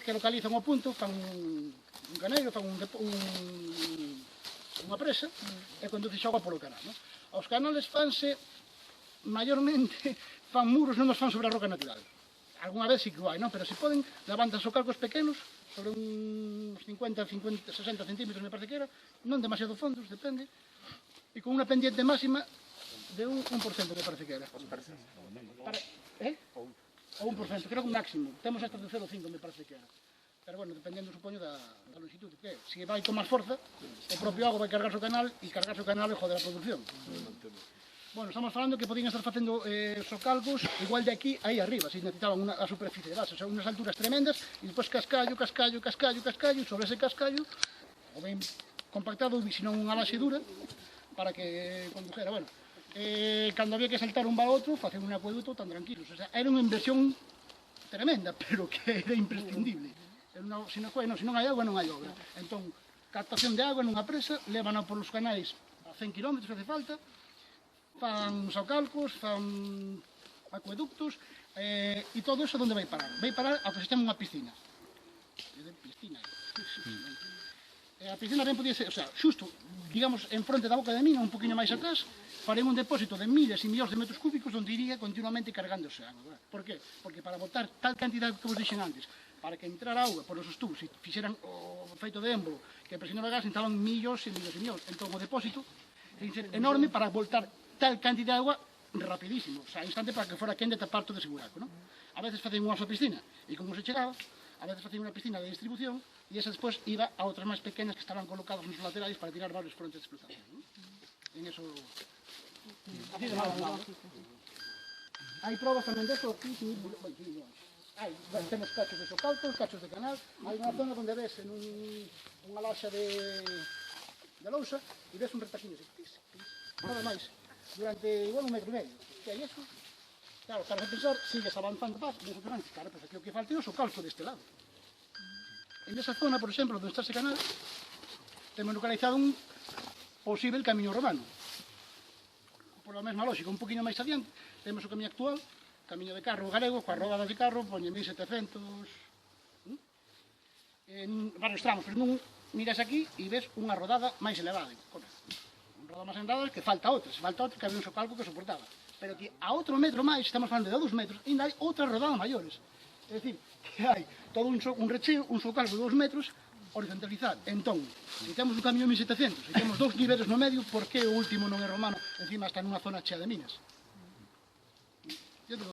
que localizan o punto, fan un caneiro, fan unha presa, e cando se xoga polo canal. Os canales fanse, maiormente, fan muros, non os fan sobre a roca natural. Alguna vez sí que vai, non? Pero se poden, levantan os calcos pequenos, sobre uns 50, 60 centímetros, me parece que era, non demasiado fondos, depende, e con unha pendiente máxima de un 1%, me parece que era. O 1%, creo que un máximo. Temos hasta de 0,5, me parece que era. Pero bueno, dependendo, supoño, da longitud. Que se vai con máis forza, o propio agua vai cargarse o canal, e cargarse o canal é joder a produción. Bueno, estamos falando que podían estar facendo socalcos igual de aquí aí arriba, se necesitaban a superficie de base, o sea, unas alturas tremendas, e despois cascallo, e sobre ese cascallo, o ben compactado, senón unha base dura, para que condujera, bueno. Cando había que saltar un va a outro, facer un acueduto tan tranquilos. O sea, era unha inversión tremenda, pero que era imprescindible. Se non hai agua, non hai obra. Entón, captación de agua nunha presa, levan polos canais a 100 km se hace falta, fan socalcos, fan acueductos, e todo eso onde vai parar? Vai parar ao que se chama unha piscina. A piscina ben podía ser, o sea, xusto, digamos, en fronte da boca de mina, un poquinho máis atrás, farei un depósito de miles e millóns de metros cúbicos onde iría continuamente cargándose agua. Por qué? Porque para botar tal cantidad que vos dixen antes, para que entrara auga por esos tubos e fixeran o feito de émbolo que presionaba gas, entraban millóns e millóns e millóns. Entón o depósito ten que ser enorme para botar tal cantidad de agua rapidísimo, o sea, instante para que fora quente tapar todo ese buraco, non? A veces facen unha sola piscina e como se chegaba, a veces facen unha piscina de distribución e esa despois iba a outras máis pequenas que estaban colocadas nos laterais para tirar varios frontes de explotación, non? En eso... Hai probas tamén deso aquí, hai, temos cachos de socalcos, cachos de canal, hai unha zona onde ves en unha laxa de lousa e ves un retaquiño así, nada máis, durante igual 1,5 metros. Que hai eso? Claro, para pensar, sigues avanzando más, claro, pues aquí o que falta é o socalco deste lado. En esa zona, por exemplo, onde está ese canal, temos localizado un posible camiño romano. Por a mesma lógica, un poquinho máis adiante, temos o camiño actual, camiño de carro galego, coas rodadas de carro, poñen 1700... en varios tramos, pero non miras aquí e ves unha rodada máis elevada. Unha rodada máis elevada que falta outra, se falta outra que había un socalco que soportaba. Pero que a outro metro máis, estamos falando de 2 metros, ainda hai outras rodadas maiores. É dicir, que hai todo un recheo, un socalco de 2 metros, horizontalizar. Entón, se temos un camiño de 1700, se temos 2 niveles no medio, por que o último non é romano, encima está nunha zona chea de minas?